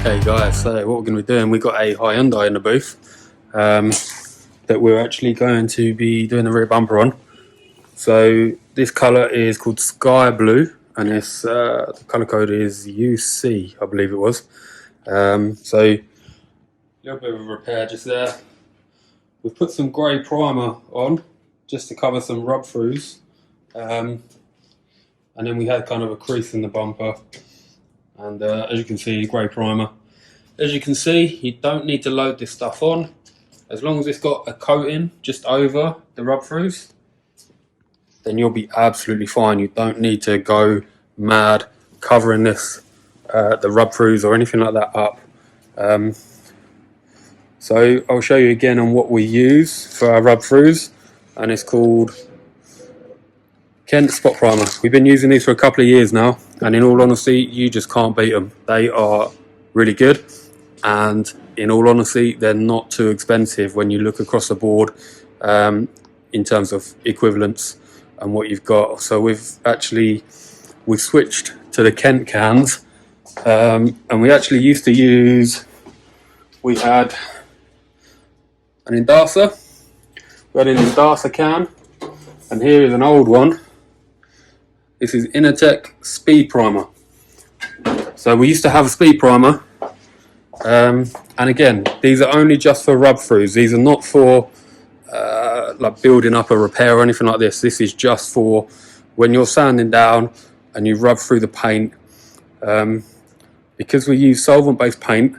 Okay guys, so what we're going to be doing, we've got a Hyundai in the booth that we're actually going to be doing the rear bumper on. So this colour is called Sky Blue, and it's the colour code is UC, I believe it was. So a little bit of a repair just there. We've put some grey primer on just to cover some rub throughs, and then we had kind of a crease in the bumper, and as you can see, grey primer. As you can see, you don't need to load this stuff on. As long as it's got a coating just over the rub throughs, then you'll be absolutely fine. You don't need to go mad covering this, the rub throughs or anything like that up. So I'll show you again on what we use for our rub throughs, and it's called Kent Spot Primer. We've been using these for a couple of years now, and in all honesty, you just can't beat them. They are really good, and in all honesty, they're not too expensive when you look across the board in terms of equivalents and what you've got. So we've switched to the Kent cans, and we actually used to use, we had an Indasa, can, and here is an old one. This is Innertech Speed Primer. So we used to have a speed primer, and again, these are only just for rub throughs. These are not for like building up a repair or anything like this. This is just for when you're sanding down and you rub through the paint. Because we use solvent-based paint,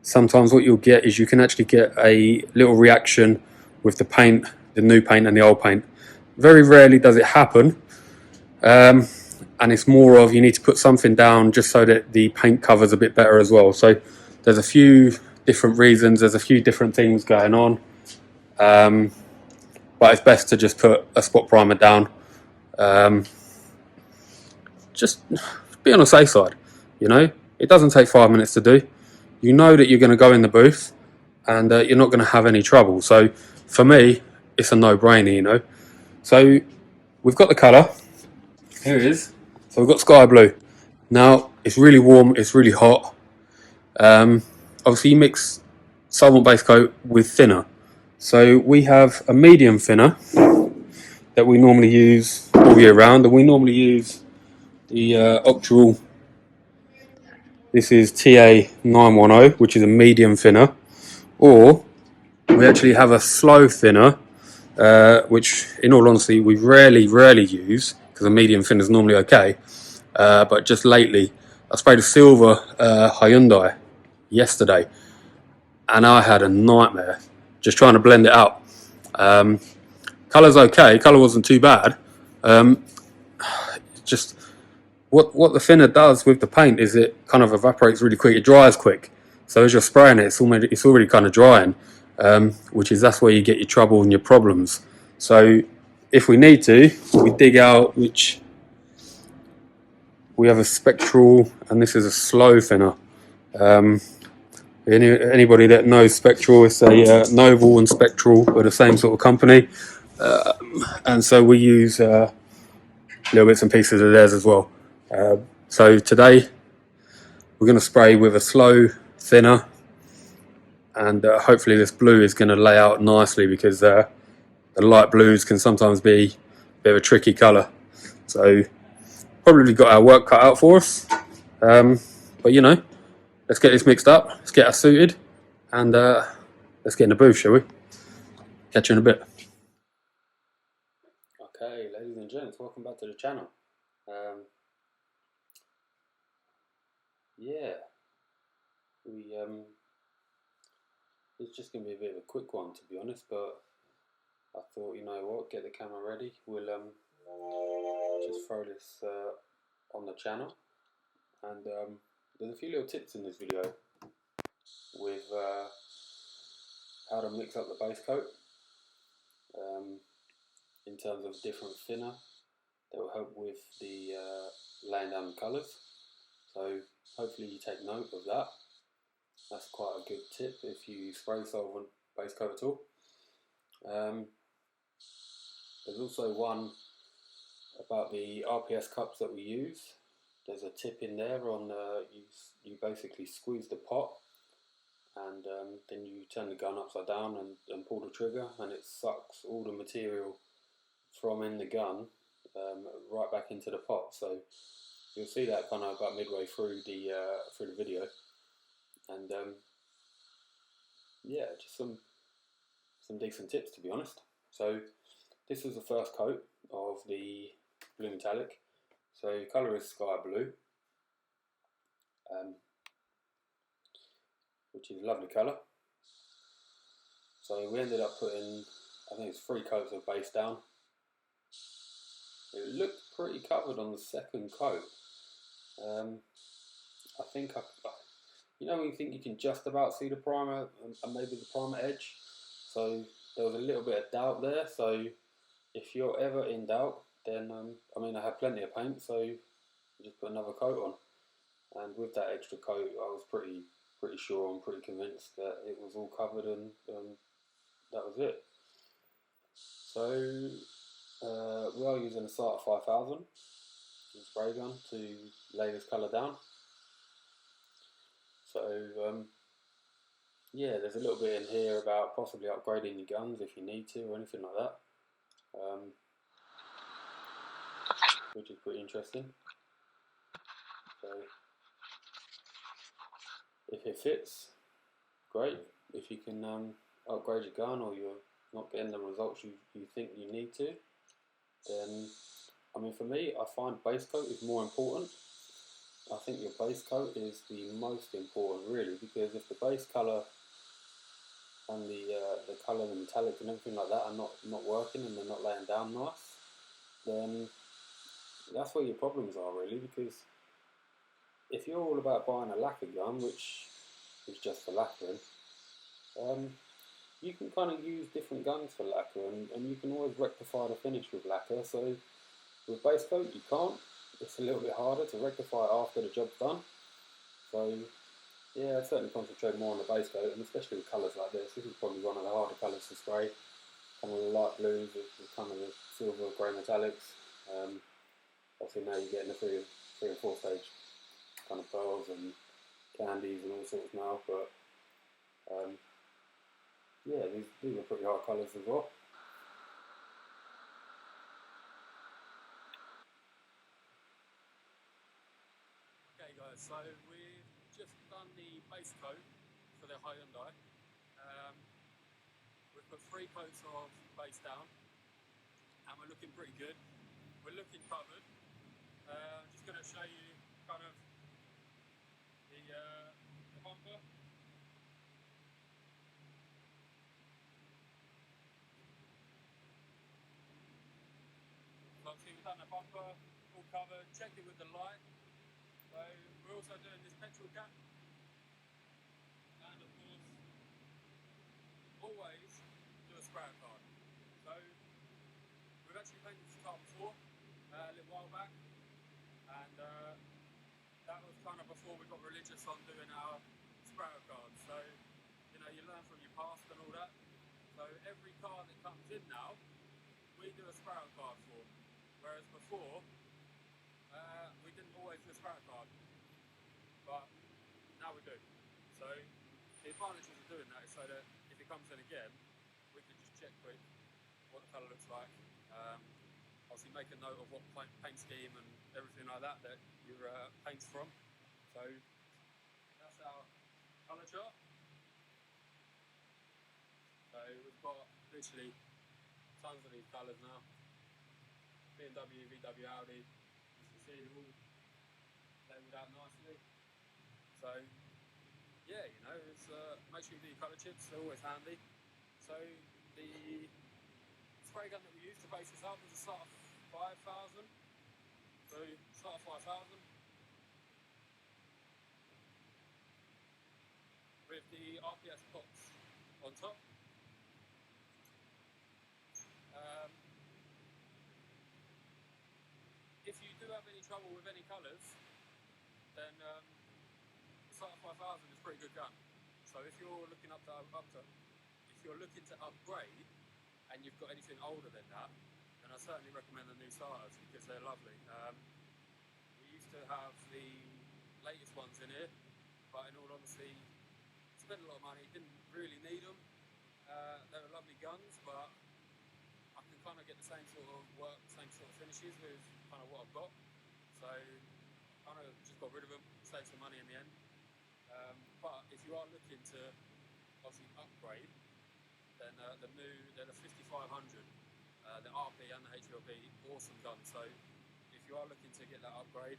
sometimes what you'll get is you can actually get a little reaction with the paint, the new paint and the old paint. Very rarely does it happen, and it's more of you need to put something down just so that the paint covers a bit better as well. So there's a few different reasons, there's a few different things going on, but it's best to just put a spot primer down. Just be on the safe side, you know. It doesn't take 5 minutes to do. You know that you're going to go in the booth and you're not going to have any trouble. So for me, it's a no-brainer, you know. So we've got the colour. Here it is. So we've got Sky Blue. Now it's really warm, it's really hot. Obviously you mix solvent-based coat with thinner. So we have a medium thinner that we normally use all year round, and we normally use the Octral. This is TA910, which is a medium thinner, or we actually have a slow thinner, which in all honesty we rarely use, because a medium thinner is normally okay, but just lately I sprayed a silver Hyundai yesterday and I had a nightmare just trying to blend it out. Colour's okay, colour wasn't too bad. Just what the thinner does with the paint is it kind of evaporates really quick, it dries quick. So as you're spraying it, it's already kind of drying, that's where you get your trouble and your problems. So if we need to, we dig out, which we have a Spectral, and this is a slow thinner. Anybody that knows Spectral, it's a Noble and Spectral are the same sort of company, and so we use little bits and pieces of theirs as well. So today we're going to spray with a slow thinner, and hopefully this blue is going to lay out nicely, because the light blues can sometimes be a bit of a tricky colour. So probably got our work cut out for us, but you know, let's get this mixed up, let's get us suited, and let's get in the booth, shall we? Catch you in a bit. Okay, ladies and gents, welcome back to the channel. Yeah, it's just going to be a bit of a quick one, to be honest, but I thought, you know what, get the camera ready, we'll just throw this on the channel, and there's a few little tips in this video with how to mix up the base coat in terms of different thinner that will help with the laying down the colours. So hopefully you take note of that. That's quite a good tip if you spray solvent base coat at all. There's also one about the RPS cups that we use. there's a tip in there on you basically squeeze the pot, and then you turn the gun upside down and pull the trigger, and it sucks all the material from in the gun right back into the pot. So you'll see that kind of about midway through the video, and yeah, just some decent tips, to be honest. So this is the first coat of the blue metallic. So colour is sky blue, which is a lovely colour. So we ended up putting, I think it's 3 coats of base down. It looked pretty covered on the second coat. I think you know when you think you can just about see the primer and maybe the primer edge, so there was a little bit of doubt there. So if you're ever in doubt, then I mean, I had plenty of paint, so just put another coat on, and with that extra coat I was pretty sure and pretty convinced that it was all covered, and that was it. So we are using a Sartor 5000 spray gun to lay this colour down. So yeah, there's a little bit in here about possibly upgrading your guns if you need to, or anything like that, which is pretty interesting. So if it fits, great. If you can upgrade your gun, or you're not getting the results you think you need to, then I mean, for me, I find base coat is more important. I think your base coat is the most important, really, because if the base colour and the colour, the metallic and everything like that are not working, and they're not laying down nice, then that's where your problems are, really. Because if you're all about buying a lacquer gun, which is just for lacquering, you can kind of use different guns for lacquer, and you can always rectify the finish with lacquer. So with base coat you can't. It's a little bit harder to rectify it after the job's done. So yeah, I'd certainly concentrate more on the base coat, and especially with colours like this. This is probably one of the harder colours to spray. Kind of the light blues with kind of the silver grey metallics. Obviously now you're getting the 3 or 4 stage kind of pearls and candies and all sorts now, but yeah, these are pretty hard colours as well. Okay guys, so we've just done the base coat for the Hyundai. We've put 3 coats of base down, and we're looking pretty good. We're looking covered. I'm just going to show you kind of the bumper. So obviously we've done the bumper, all covered, checked it with the light. So we're also doing this petrol cap, and of course always do a spray card. So we've actually painted this car before, a little while back, and that was kind of before we got religious on doing our spray cards. So you know, you learn from your past and all that. So every car that comes in now, we do a spray card for, whereas before we didn't always do a spray card, but now we do. So the advantages of doing that is so that if it comes in again, we can just check quick what the colour looks like. Obviously make a note of what paint scheme and everything like that your paint's from. So that's our colour chart. So we've got literally tons of these colours now. BMW, VW, Audi. As you can see, they're all labelled out nicely. So yeah, you know, it's make sure you do your colour chips. They're always handy. So the spray gun that we used to base this up was a Sartor 5000. So Sartor 5000 with the RPS pots on top. If you do have any trouble with any colours, then the Sartor 5000 is a pretty good gun. So if you're looking if you're looking to upgrade and you've got anything older than that, then I certainly recommend the new Sartors because they're lovely. We used to have the latest ones in here, but in all honesty, spent a lot of money, didn't really need them. They were lovely guns, but I can kind of get the same sort of work, same sort of finishes with kind of what I've got. So kind of just got rid of them, saved some money in the end. But if you are looking to obviously upgrade, then they're the 5500, the RP and the HLB, awesome guns. So if you are looking to get that upgrade,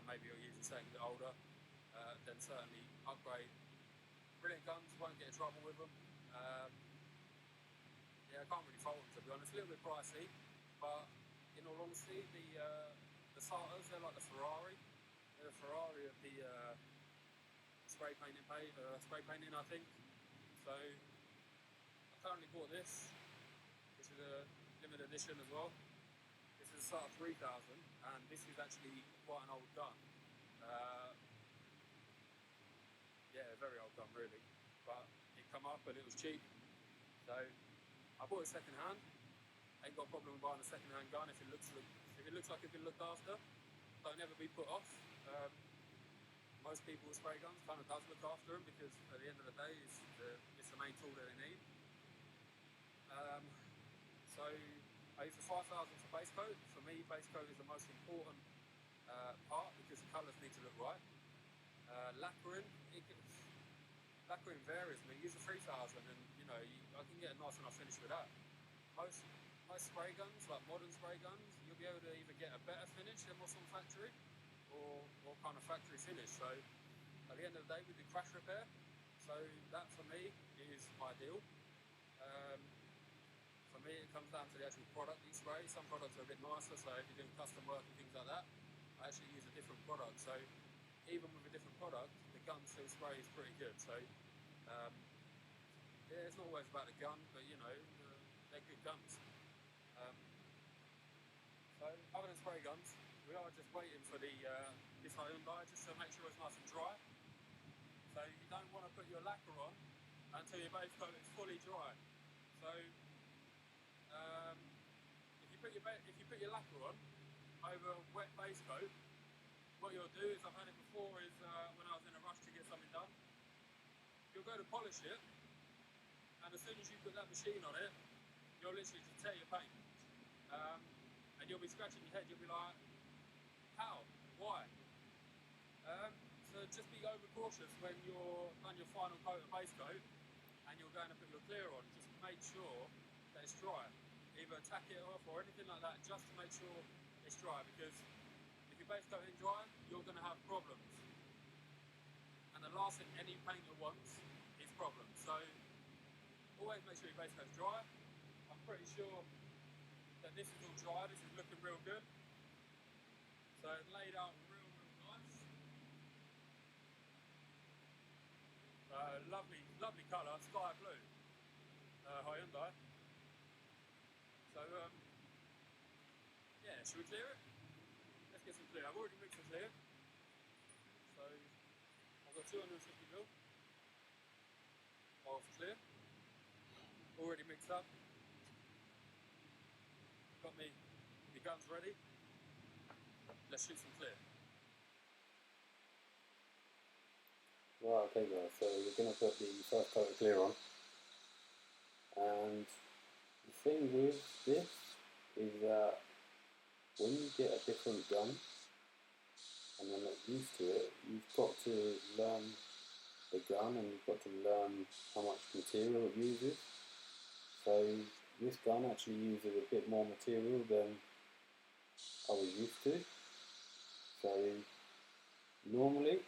maybe you're using something a bit older, then certainly upgrade. Brilliant guns, won't get in trouble with them. Yeah, I can't really fault them, to be honest. A little bit pricey, but in all honesty, the Sartors, they're like the Ferrari. They're the Ferrari of the spray painting, I think. So I currently bought this. This is a limited edition as well. This is a Sartor 3000, and this is actually quite an old gun. Yeah, a very old gun really, but it come up and it was cheap. So I bought it second hand. Ain't got a problem with buying a second hand gun if it looks like it's been looked after. Don't ever be put off. Most people with spray guns kind of does look after them, because at the end of the day, it's the main tool that they need. So I use the 5000 for base coat. For me, base coat is the most important part, because the colours need to look right. Lacquering varies. I mean, use a 3000 and I can get a nice enough finish with that. Most spray guns, like modern spray guns, you'll be able to either get a better finish than what's on factory, or kind of factory finish. So at the end of the day, we do crash repair. So that for me is ideal. For me, it comes down to the actual product you spray. Some products are a bit nicer, so if you're doing custom work and things like that, I actually use a different product. So even with a different product, the gun still sprays pretty good. So yeah, it's not always about the gun, but they're good guns. So other than spray guns, we are just waiting for this Hyundai just to make sure it's nice and dry. So you don't want to put your lacquer on until your base coat is fully dry. So if you put your lacquer on over a wet base coat, what you'll do is, I've had it before, is when I was in a rush to get something done, you'll go to polish it, and as soon as you put that machine on it, you'll literally just tear your paint. And you'll be scratching your head, you'll be like, how? Why? So just be overcautious when you're done your final coat of base coat and you're going to put your clear on. Just make sure that it's dry. Either tack it off or anything like that, just to make sure it's dry, because if your base coat ain't dry, you're going to have problems. And the last thing any painter wants is problems. So always make sure your base coat's dry. I'm pretty sure that this is all dry, this is looking real good. So it's laid out real nice. Lovely colour, sky blue, Hyundai. So yeah, should we clear it? Let's get some clear. I've already mixed some clear. So I've got 250ml of clear, already mixed up. Got me guns ready. Let's shoot some clear. Right, okay guys, so we're going to put the first coat of clear on, and the thing with this is that when you get a different gun and you're not used to it, you've got to learn the gun and you've got to learn how much material it uses. So this gun actually uses a bit more material than I was used to. So normally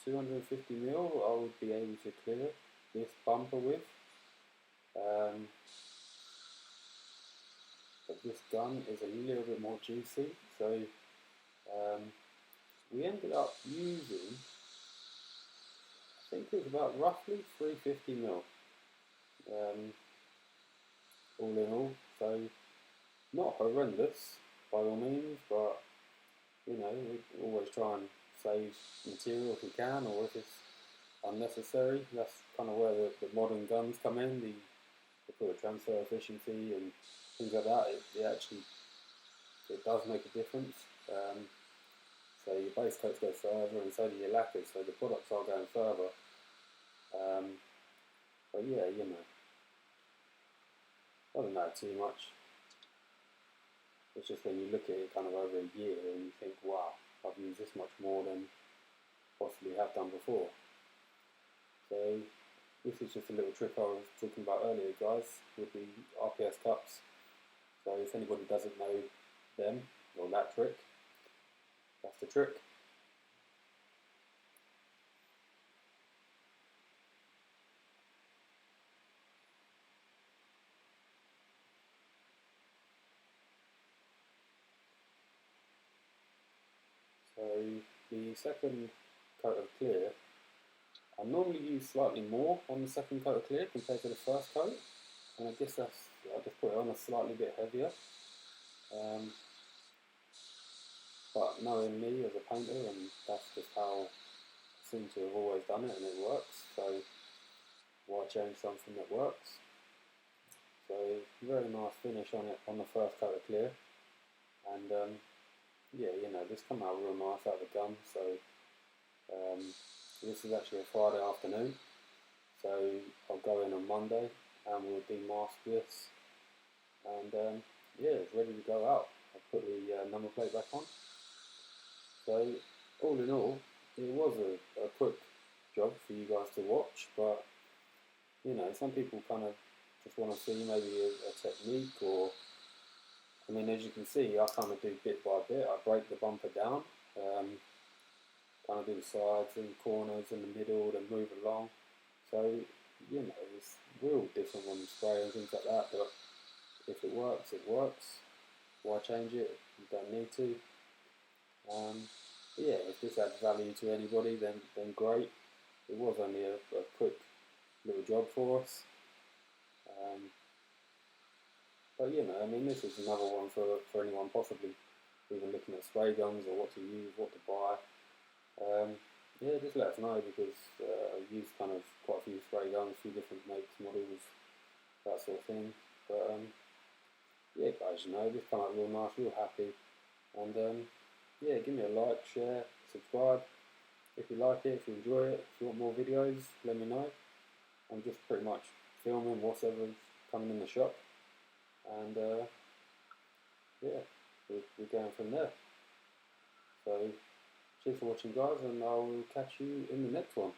250ml I would be able to clear this bumper with, but this gun is a little bit more juicy. So we ended up using, I think it was about roughly 350ml all in all. So not horrendous by all means, but we always try and save material if we can, or if it's unnecessary. That's kind of where the modern guns come in, the fluid transfer efficiency and things like that. It does make a difference. So your base coats go further, and so do your lacquers. So the products are going further. But yeah, you know, doesn't matter too much. It's just when you look at it kind of over a year and you think, wow, I've used this much more than possibly have done before. So this is just a little trick I was talking about earlier, guys, with the RPS cups. So if anybody doesn't know them or that trick, that's the trick. So the second coat of clear, I normally use slightly more on the second coat of clear compared to the first coat, and I guess I just put it on a slightly bit heavier. But knowing me as a painter, and that's just how I seem to have always done it, and it works. So why change something that works? So very nice finish on it on the first coat of clear, and yeah, you know, this come out real nice out of the gum. So this is actually a Friday afternoon, so I'll go in on Monday and we'll demask this, and yeah, it's ready to go out. I'll put the number plate back on. So all in all, it was a quick job for you guys to watch, but you know, some people kind of just want to see maybe a technique, or I mean, as you can see, I kind of do bit by bit. I break the bumper down, kind of do the sides and corners and the middle, then move along. So you know, it's real different when you spray and things like that. But if it works, it works. Why change it? You don't need to. Yeah, if this adds value to anybody, then great. It was only a quick little job for us. But you know, I mean, this is another one for anyone possibly even looking at spray guns or what to use, what to buy. Yeah, just let us know, because I've used kind of quite a few spray guns, a few different makes, models, that sort of thing. But yeah, guys, you know, this come out real nice, real happy. And yeah, give me a like, share, subscribe if you like it, if you enjoy it. If you want more videos, let me know. I'm just pretty much filming whatever's coming in the shop, and yeah, we're going from there. So cheers for watching, guys, and I'll catch you in the next one.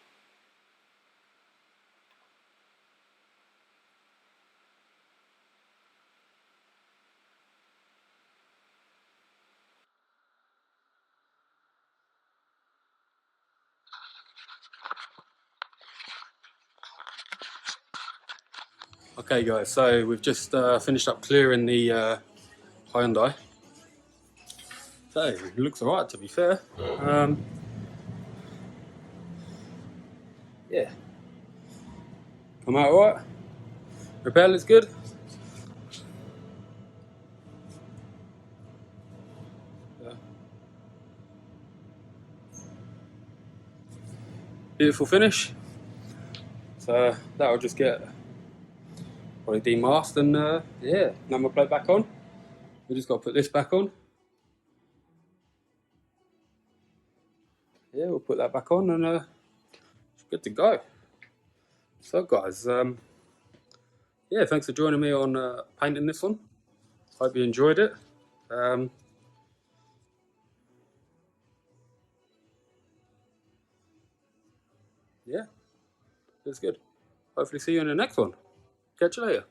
Okay, guys, so we've just finished up clearing the Hyundai. So it looks alright, to be fair. Yeah, come out alright. Repair looks good. Yeah. Beautiful finish. So that'll just get probably demasked, and yeah, number plate back on. We just got to put this back on. Yeah, we'll put that back on, and it's good to go. So guys, yeah, thanks for joining me on painting this one. Hope you enjoyed it. Yeah, it's good. Hopefully see you in the next one. Catch you later.